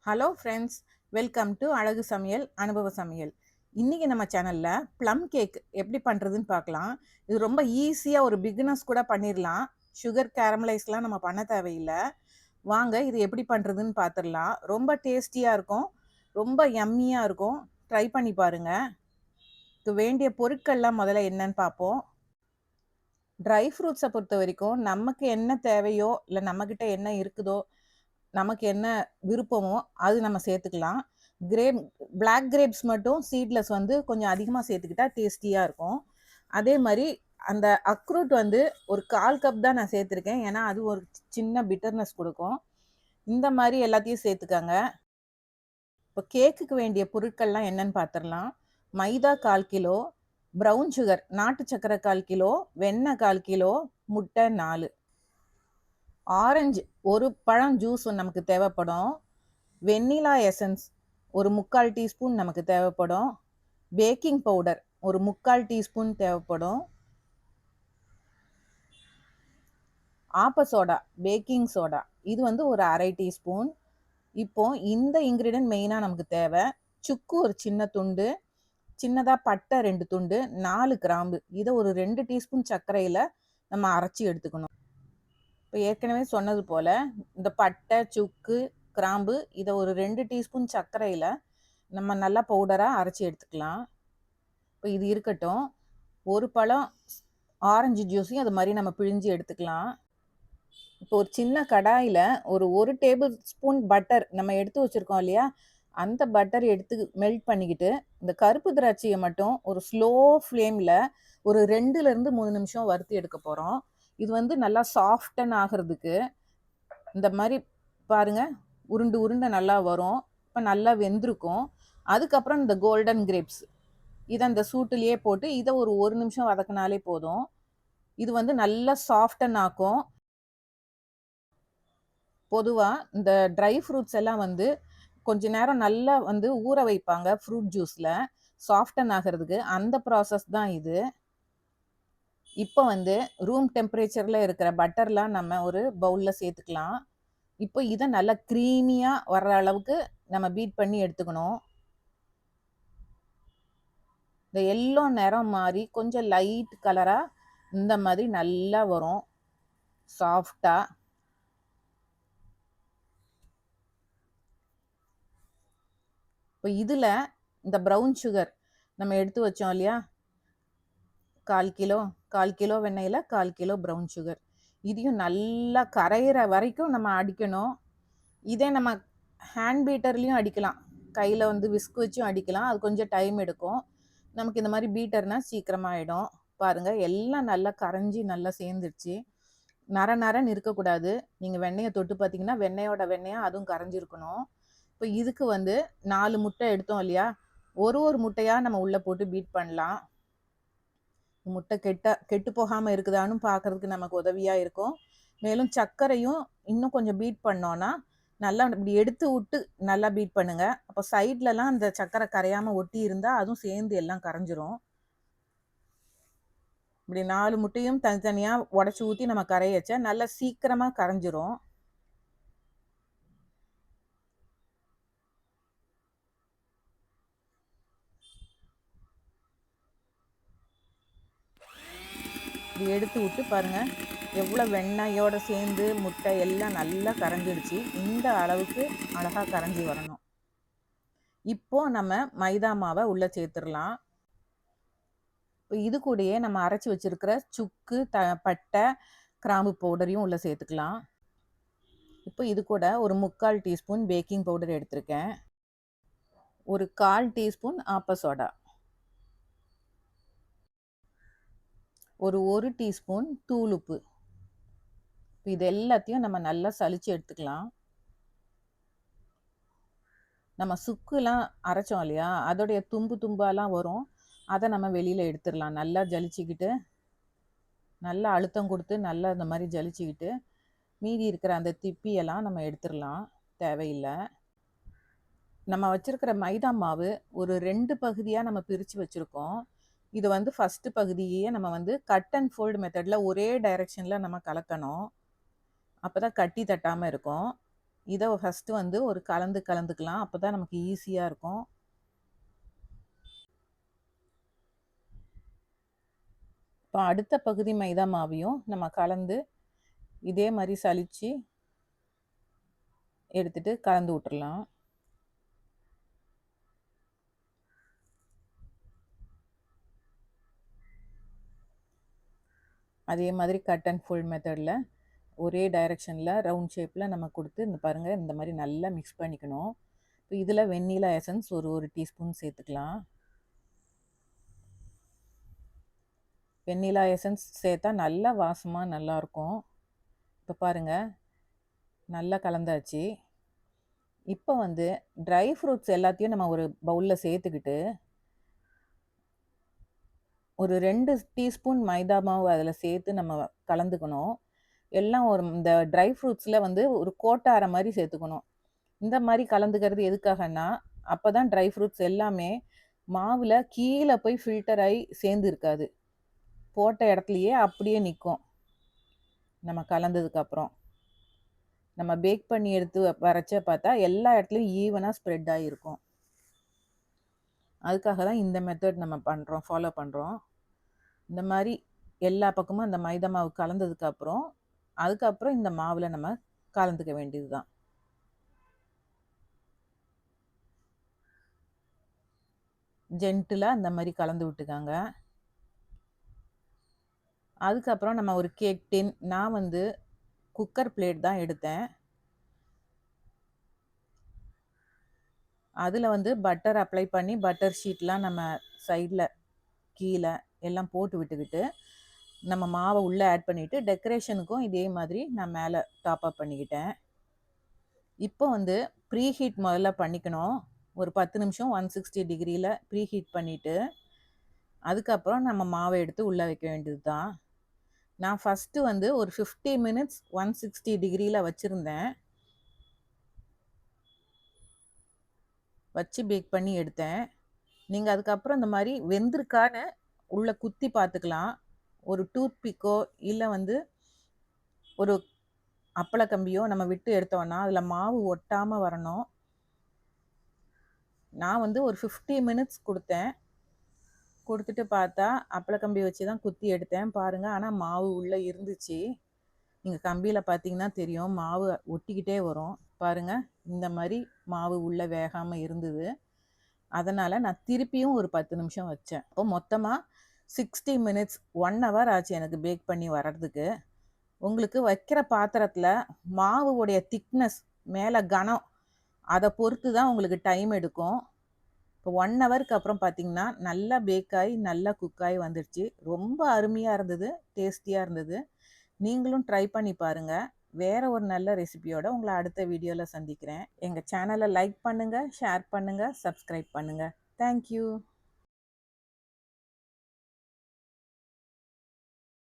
Hello friends, welcome to அழகு சமையல் அனுபவ சமையல். இன்றைக்கி நம்ம சேனலில் ப்ளம் கேக் எப்படி பண்ணுறதுன்னு பார்க்கலாம். இது ரொம்ப ஈஸியாக ஒரு பிகினர்ஸ் கூட பண்ணிடலாம். சுகர் கேரமலைஸ்லாம் நம்ம பண்ண தேவையில்லை. வாங்க இது எப்படி பண்ணுறதுன்னு பார்த்துடலாம். ரொம்ப டேஸ்டியாக இருக்கும், ரொம்ப யம்மியாக இருக்கும். ட்ரை பண்ணி பாருங்கள். இதுக்கு வேண்டிய பொருட்கள்லாம் முதல்ல என்னன்னு பார்ப்போம். ட்ரை ஃப்ரூட்ஸை பொறுத்த வரைக்கும் நமக்கு என்ன தேவையோ இல்லை நம்மக்கிட்ட என்ன இருக்குதோ, நமக்கு என்ன விருப்பமோ அது நம்ம சேர்த்துக்கலாம். கிரேப் பிளாக் கிரேப்ஸ் மட்டும் சீட்லெஸ் வந்து கொஞ்சம் அதிகமாக சேர்த்துக்கிட்டா டேஸ்டியாக இருக்கும். அதே மாதிரி அந்த அக்ரூட் வந்து ஒரு 1/4 கப் தான் நான் சேர்த்துருக்கேன். ஏன்னா அது ஒரு சின்ன பிட்டர்னஸ் கொடுக்கும். இந்த மாதிரி எல்லாத்தையும் சேர்த்துக்கங்க. இப்போ கேக்குக்கு வேண்டிய பொருட்கள்லாம் என்னன்னு பார்த்துடலாம். மைதா 1/4 கிலோ, ப்ரௌன் சுகர் நாட்டு சர்க்கரை 1/4 கிலோ, வெண்ணெய் 1/4 கிலோ, முட்டை 4, ஆரஞ்சு ஒரு பழம் ஜூஸ் நமக்கு தேவைப்படும், வெண்ணிலா எசன்ஸ் ஒரு 3/4 டீஸ்பூன் நமக்கு தேவைப்படும், பேக்கிங் பவுடர் ஒரு 3/4 டீஸ்பூன் தேவைப்படும், ஆப்ப சோடா பேக்கிங் சோடா இது வந்து ஒரு 1/2 டீஸ்பூன். இப்போ இந்த இன்க்ரீடியன்ட் மெயினாக நமக்கு தேவை. சுக்கு ஒரு சின்ன துண்டு, சின்னதாக பட்டை 2 துண்டு, 4 கிராம்பு, இதை ஒரு 2 டீஸ்பூன் சர்க்கரையில் நம்ம அரைச்சி எடுத்துக்கணும். இப்போ ஏற்கனவே சொன்னது போல் இந்த பட்டை சுக்கு கிராம்பு இதை ஒரு 2 டீஸ்பூன் சர்க்கரையில் நம்ம நல்லா பவுடராக அரைச்சி எடுத்துக்கலாம். இப்போ இது இருக்கட்டும். ஒரு பழம் ஆரஞ்சு ஜூஸையும் அது மாதிரி நம்ம பிழிஞ்சு எடுத்துக்கலாம். இப்போ ஒரு சின்ன கடாயில் ஒரு டேபிள் ஸ்பூன் பட்டர் நம்ம எடுத்து வச்சுருக்கோம் இல்லையா, அந்த பட்டர் எடுத்து மெல்ட் பண்ணிக்கிட்டு இந்த கருப்பு திராட்சையை மட்டும் ஒரு ஸ்லோ ஃப்ளேமில் ஒரு 2லேருந்து 3 நிமிஷம் வறுத்து எடுக்க போகிறோம். இது வந்து நல்லா சாஃப்டன் ஆகிறதுக்கு. இந்த மாதிரி பாருங்கள், உருண்டு உருண்டை நல்லா வரும். இப்போ நல்லா வெந்திருக்கும். அதுக்கப்புறம் இந்த கோல்டன் கிரேப்ஸ் இதை அந்த சூட்டுலேயே போட்டு இதை ஒரு நிமிஷம் வதக்கினாலே போதும். இது வந்து நல்லா சாஃப்டன் ஆக்கும். பொதுவாக இந்த ட்ரை ஃப்ரூட்ஸ் எல்லாம் வந்து கொஞ்ச நேரம் நல்லா வந்து ஊற வைப்பாங்க ஃப்ரூட் ஜூஸில் சாஃப்டன் ஆகிறதுக்கு. அந்த ப்ராசஸ் தான் இது. இப்போ வந்து ரூம் டெம்பரேச்சரில் இருக்கிற பட்டர்லாம் நம்ம ஒரு பவுலில் சேர்த்துக்கலாம். இப்போ இதை நல்லா க்ரீமியாக வர்ற அளவுக்கு நம்ம பீட் பண்ணி எடுத்துக்கணும். இந்த எல்லோ நிறம் மாறி கொஞ்சம் லைட் கலராக இந்த மாதிரி நல்லா வரும் சாஃப்டாக. இப்போ இதில் இந்த ப்ரௌன் சுகர் நம்ம எடுத்து வச்சோம் இல்லையா, 1/4 கிலோ வெண்ணெயில் 1/4 கிலோ ப்ரௌன் சுகர், இதையும் நல்லா கரையிற வரைக்கும் நம்ம அடிக்கணும். இதே நம்ம ஹேண்ட் பீட்டர்லேயும் அடிக்கலாம், கையில் வந்து விஸ்க் வச்சும் அடிக்கலாம். அது கொஞ்சம் டைம் எடுக்கும். நமக்கு இந்த மாதிரி பீட்டர்னால் சீக்கிரமாக ஆகிடும். பாருங்கள், எல்லாம் நல்லா கரைஞ்சி நல்லா சேர்ந்துருச்சு. நர நரன்னு இருக்கக்கூடாது. நீங்கள் வெண்ணெயை தொட்டு பார்த்தீங்கன்னா வெண்ணெயோட வெண்ணெயாக அதுவும் கரைஞ்சிருக்கணும். இப்போ இதுக்கு வந்து 4 முட்டை எடுத்தோம் இல்லையா, ஒரு முட்டையாக நம்ம உள்ளே போட்டு பீட் பண்ணலாம். முட்டை கெட்டு போகாமல் இருக்குதான்னு பார்க்குறதுக்கு நமக்கு உதவியாக இருக்கும். மேலும் சர்க்கரையும் இன்னும் கொஞ்சம் பீட் பண்ணோன்னா நல்லா இப்படி எடுத்து விட்டு நல்லா பீட் பண்ணுங்கள். அப்போ சைட்லலாம் அந்த சர்க்கரை கரையாமல் ஒட்டி இருந்தால் அதுவும் சேர்ந்து எல்லாம் கரைஞ்சிரும். இப்படி 4 முட்டையும் தனித்தனியாக உடச்சி ஊற்றி நம்ம கரைய வச்சா நல்லா சீக்கிரமாக கரைஞ்சிரும். இப்படி எடுத்து விட்டு பாருங்கள், எவ்வளோ வெண்ணெயோடு சேர்ந்து முட்டை எல்லாம் நல்லா கரைஞ்சிடுச்சு. இந்த அளவுக்கு அழகாக கரைஞ்சி வரணும். இப்போது நம்ம மைதா மாவை உள்ளே சேர்த்துடலாம். இப்போ இது கூடயே நம்ம அரைச்சி வச்சுருக்கிற சுக்கு பட்டை கிராம்பு பவுடரையும் உள்ளே சேர்த்துக்கலாம். இப்போ இது கூட ஒரு 3/4 டீஸ்பூன் பேக்கிங் பவுடர் எடுத்திருக்கேன், ஒரு 1/4 டீஸ்பூன் ஆப்ப சோடா, ஒரு டீஸ்பூன் தூள் உப்பு. இது எல்லாத்தையும் நம்ம நல்லா சலிச்சு எடுத்துக்கலாம். நம்ம சுக்குலாம் அரைச்சோம் இல்லையா, அதோடைய தும்பாலாம் வரும். அதை நம்ம வெளியில் எடுத்துடலாம். நல்லா ஜலிச்சுக்கிட்டு நல்லா அழுத்தம் கொடுத்து நல்லா இந்த மாதிரி ஜலிச்சுக்கிட்டு மீதி இருக்கிற அந்த திப்பியெல்லாம் நம்ம எடுத்துடலாம், தேவையில்லை. நம்ம வச்சுருக்கிற மைதா மாவு ஒரு 2 பகுதியாக நம்ம பிரித்து வச்சுருக்கோம். இது வந்து ஃபஸ்ட்டு பகுதியே நம்ம வந்து கட் அண்ட் ஃபோல்டு மெத்தடில் ஒரே டைரெக்ஷனில் நம்ம கலக்கணும். அப்போ தான் கட்டி தட்டாமல் இருக்கும். இதை ஃபஸ்ட்டு வந்து ஒரு கலந்துக்கலாம். அப்போ தான் நமக்கு ஈஸியாக இருக்கும். இப்போ அடுத்த பகுதி மைதா மாவையும் நம்ம கலந்து இதே மாதிரி சலிச்சு எடுத்துட்டு கலந்து விட்டுறலாம். அதே மாதிரி கட் அண்ட் ஃபுல் மெத்தடில் ஒரே டைரெக்ஷனில் ரவுண்ட் ஷேப்பில் நம்ம கொடுத்து இந்த பாருங்கள் இந்த மாதிரி நல்லா மிக்ஸ் பண்ணிக்கணும். இப்போ இதில் வெண்ணிலா எசன்ஸ் ஒரு டீஸ்பூன் சேர்த்துக்கலாம். வெண்ணிலா எசன்ஸ் சேர்த்தா நல்லா வாசமாக நல்லாயிருக்கும். இப்போ பாருங்கள் நல்லா கலந்தாச்சு. இப்போ வந்து ட்ரை ஃப்ரூட்ஸ் எல்லாத்தையும் நம்ம ஒரு பவுலில் சேர்த்துக்கிட்டு ஒரு 2 டீஸ்பூன் மைதா மாவு அதில் சேர்த்து நம்ம கலந்துக்கணும். எல்லாம் இந்த ட்ரை ஃப்ரூட்ஸில் வந்து ஒரு கோட்டார மாதிரி சேர்த்துக்கணும். இந்த மாதிரி கலந்துக்கிறது எதுக்காகன்னா, அப்போ தான் ட்ரை ஃப்ரூட்ஸ் எல்லாமே மாவில் கீழே போய் ஃபில்டர் ஆகி சேர்ந்து இருக்காது. போட்ட இடத்துலையே அப்படியே நிற்கும். நம்ம கலந்ததுக்கப்புறம் நம்ம பேக் பண்ணி எடுத்து வரைச்ச பார்த்தா எல்லா இடத்துலையும் ஈவனாக ஸ்ப்ரெட் ஆகிருக்கும். அதுக்காக தான் இந்த மெத்தட் நம்ம ஃபாலோ பண்ணுறோம். இந்த மாதிரி எல்லா பக்கமும் அந்த மைதா மாவு கலந்ததுக்கப்புறம் அதுக்கப்புறம் இந்த மாவில் நம்ம கலந்துக்க வேண்டியது தான். ஜென்டிலாக அந்த மாதிரி கலந்து விட்டுக்காங்க. அதுக்கப்புறம் நம்ம ஒரு கேக் டின், நான் வந்து குக்கர் பிளேட் தான் எடுத்தேன். அதில் வந்து பட்டர் அப்ளை பண்ணி பட்டர் ஷீட்லாம் நம்ம சைடில் கீழே எல்லாம் போட்டு விட்டுக்கிட்டு நம்ம மாவை உள்ளே ஆட் பண்ணிவிட்டு டெக்கரேஷனுக்கும் இதே மாதிரி நான் மேலே டாப் அப் பண்ணிக்கிட்டேன். இப்போ வந்து ப்ரீ ஹீட் முதல்ல பண்ணிக்கணும். ஒரு 10 நிமிஷம் 160 டிகிரியில் ப்ரீ ஹீட் பண்ணிவிட்டு அதுக்கப்புறம் நம்ம மாவை எடுத்து உள்ளே வைக்க வேண்டியது தான். நான் ஃபஸ்ட்டு வந்து ஒரு 50 மினிட்ஸ் 160 டிகிரியில் வச்சுருந்தேன். வச்சு பேக் பண்ணி எடுத்தேன். நீங்கள் அதுக்கப்புறம் இந்த மாதிரி வெந்திருக்கான்னு உள்ளே குத்தி பார்த்துக்கலாம். ஒரு டூத் பிக்கோ இல்லை வந்து ஒரு அப்பளக்கம்பியோ நம்ம விட்டு எடுத்தோன்னா அதில் மாவு ஒட்டாமல் வரணும். நான் வந்து ஒரு 50 மினிட்ஸ் கொடுத்தேன். கொடுத்துட்டு பார்த்தா அப்பளக்கம்பி வச்சு தான் குத்தி எடுத்தேன் பாருங்கள். ஆனால் மாவு உள்ளே இருந்துச்சு. நீங்கள் கம்பியில் பார்த்தீங்கன்னா தெரியும், மாவு ஒட்டிக்கிட்டே வரும் பாருங்கள். இந்த மாதிரி மாவு உள்ளே வேகாமல் இருந்தது. அதனால் நான் திருப்பியும் ஒரு 10 நிமிஷம் வச்சேன். இப்போ மொத்தமாக 60 மினிட்ஸ் 1 ஹவர் ஆச்சு எனக்கு பேக் பண்ணி வர்றதுக்கு. உங்களுக்கு வைக்கிற பாத்திரத்தில் மாவுடைய திக்னஸ் மேலே கனம் அதை பொறுத்து தான் உங்களுக்கு டைம் எடுக்கும். இப்போ 1 ஹவருக்கு அப்புறம் பார்த்தீங்கன்னா நல்லா பேக்காகி நல்லா குக்காகி வந்துடுச்சு. ரொம்ப அருமையாக இருந்தது, டேஸ்டியாக இருந்தது. நீங்களும் ட்ரை பண்ணி பாருங்கள். வேறு ஒரு நல்ல ரெசிபியோடு உங்களை அடுத்த வீடியோவில் சந்திக்கிறேன். எங்கள் சேனலை லைக் பண்ணுங்கள், ஷேர் பண்ணுங்கள், சப்ஸ்கிரைப் பண்ணுங்கள். தேங்க்யூ.